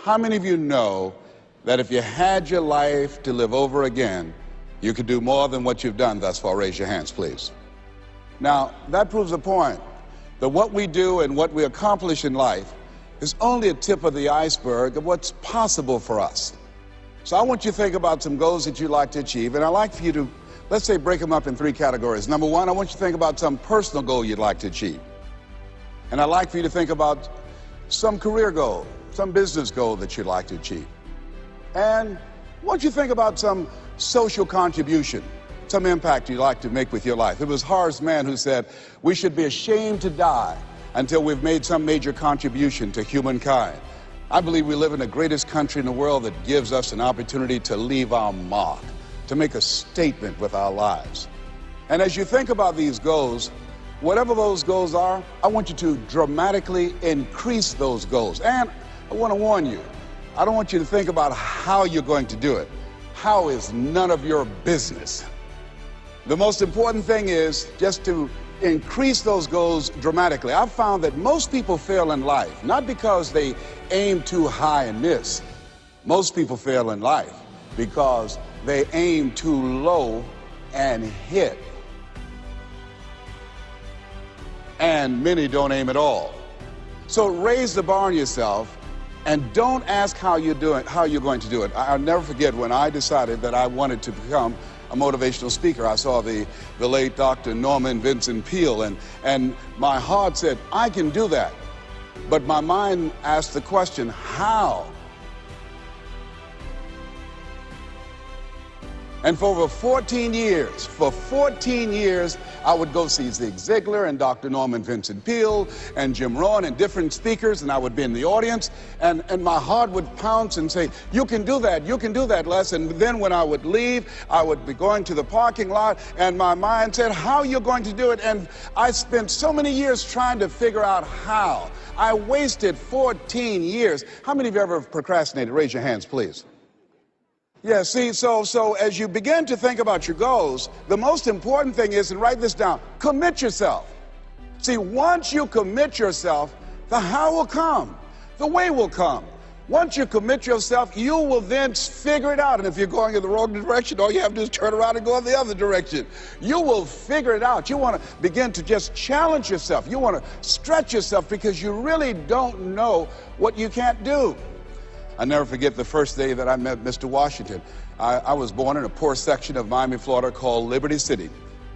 How many of you know that if you had your life to live over again, you could do more than what you've done thus far? Raise your hands, please. Now, that proves the point that what we do and what we accomplish in life is only a tip of the iceberg of what's possible for us. So I want you to think about some goals that you'd like to achieve, and I'd like for you to, let's say, break them up in 3 categories. Number 1, I want you to think about some personal goal you'd like to achieve. And I'd like for you to think about some career goal, some business goal that you'd like to achieve. And I want you to think about some social contribution, some impact you'd like to make with your life. It was Horace Mann who said, we should be ashamed to die until we've made some major contribution to humankind. I believe we live in the greatest country in the world that gives us an opportunity to leave our mark, to make a statement with our lives. And as you think about these goals, whatever those goals are, I want you to dramatically increase those goals. And I want to warn you, I don't want you to think about how you're going to do it. How is none of your business. The most important thing is just to increase those goals dramatically. I've found that most people fail in life, not because they aim too high and miss. Most people fail in life because they aim too low and hit. And many don't aim at all. So raise the bar on yourself and don't ask how you're going to do it. I'll never forget when I decided that I wanted to become a motivational speaker. I saw the late Dr. Norman Vincent Peale, and my heart said, I can do that. But my mind asked the question, how? And for over 14 years, I would go see Zig Ziglar and Dr. Norman Vincent Peale and Jim Rohn and different speakers, and I would be in the audience, and my heart would pounce and say, you can do that, Les. And then when I would leave, I would be going to the parking lot, and my mind said, how are you going to do it? And I spent so many years trying to figure out how. I wasted 14 years. How many of you ever procrastinated? Raise your hands, please. Yeah, see, so as you begin to think about your goals, the most important thing is, and write this down, commit yourself. See, once you commit yourself, the how will come, the way will come. Once you commit yourself, you will then figure it out. And if you're going in the wrong direction, all you have to do is turn around and go in the other direction. You will figure it out. You want to begin to just challenge yourself. You want to stretch yourself because you really don't know what you can't do. I'll never forget the first day that I met Mr. Washington. I was born in a poor section of Miami, Florida called Liberty City.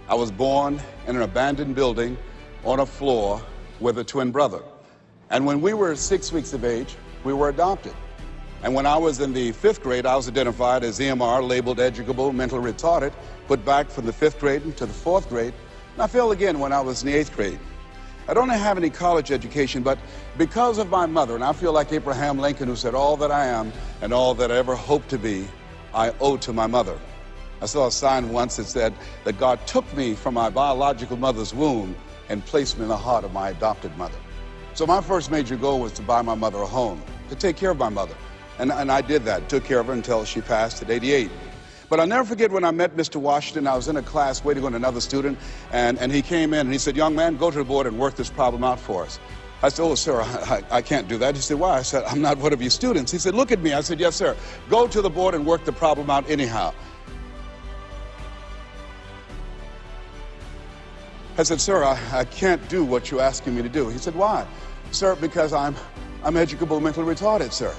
I was born in an abandoned building on a floor with a twin brother. And when we were 6 weeks of age, we were adopted. And when I was in the 5th grade, I was identified as EMR, labeled educable, mentally retarded, put back from the 5th grade into the 4th grade. And I failed again when I was in the 8th grade. I don't have any college education, but because of my mother, and I feel like Abraham Lincoln, who said, all that I am and all that I ever hope to be, I owe to my mother. I saw a sign once that said that God took me from my biological mother's womb and placed me in the heart of my adopted mother. So my first major goal was to buy my mother a home, to take care of my mother. And I did that, took care of her until she passed at 88. But I'll never forget when I met Mr. Washington. I was in a class waiting on another student, and he came in and he said, young man, go to the board and work this problem out for us. I said, oh, sir, I can't do that. He said, why? I said, I'm not one of your students. He said, look at me. I said, yes, sir. Go to the board and work the problem out anyhow. I said, sir, I can't do what you're asking me to do. He said, why? Sir, because I'm educable mentally retarded, sir.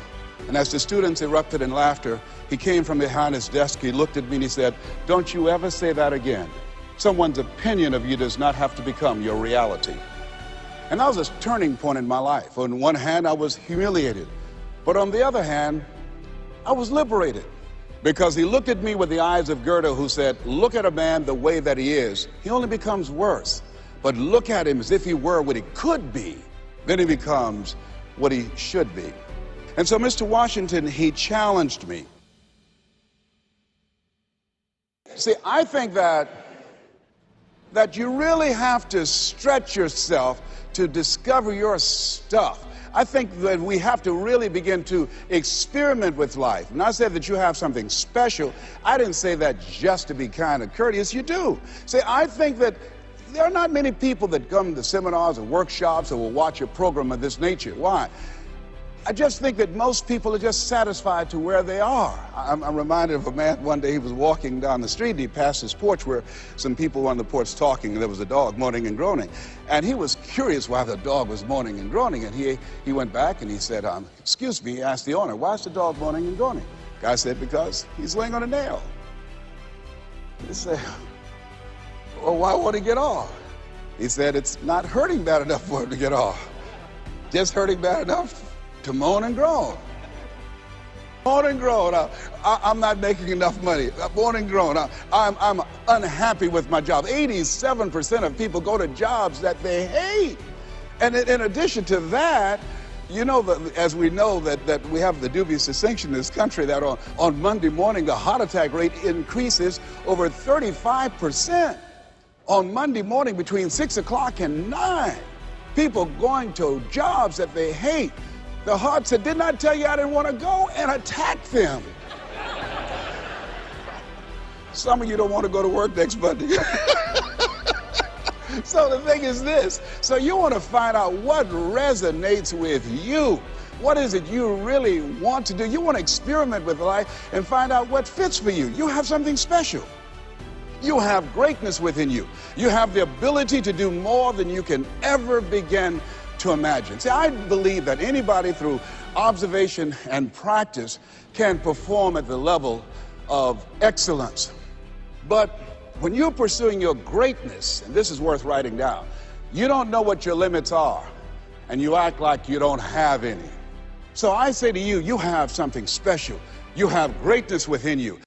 And as the students erupted in laughter, he came from behind his desk, he looked at me and he said, don't you ever say that again. Someone's opinion of you does not have to become your reality. And that was a turning point in my life. On one hand, I was humiliated. But on the other hand, I was liberated. Because he looked at me with the eyes of Goethe, who said, look at a man the way that he is. He only becomes worse. But look at him as if he were what he could be. Then he becomes what he should be. And so Mr. Washington, he challenged me. See, I think that you really have to stretch yourself to discover your stuff. I think that we have to really begin to experiment with life. And I said that you have something special. I didn't say that just to be kind and courteous. You do. See, I think that there are not many people that come to seminars or workshops or will watch a program of this nature. Why? I just think that most people are just satisfied to where they are. I'm reminded of a man one day. He was walking down the street and he passed his porch where some people were on the porch talking, and there was a dog moaning and groaning. And he was curious why the dog was moaning and groaning, and he went back and he said, excuse me, he asked the owner, why is the dog moaning and groaning? The guy said, because he's laying on a nail. He said, well, why won't he get off? He said, it's not hurting bad enough for him to get off. Just hurting bad enough to moan and groan. Moan and groan. I'm not making enough money. Moan and groan. I'm unhappy with my job. 87% of people go to jobs that they hate. And in addition to that, you know, as we know that we have the dubious distinction in this country that on Monday morning the heart attack rate increases over 35%. On Monday morning between 6 o'clock and 9. People going to jobs that they hate. The heart said, didn't I tell you I didn't want to go? And attack them. Some of you don't want to go to work next Monday. So the thing is this. So you want to find out what resonates with you. What is it you really want to do? You want to experiment with life and find out what fits for you. You have something special. You have greatness within you. You have the ability to do more than you can ever begin to imagine. See, I believe that anybody through observation and practice can perform at the level of excellence. But when you're pursuing your greatness, and this is worth writing down, you don't know what your limits are, and you act like you don't have any. So I say to you, you have something special. You have greatness within you.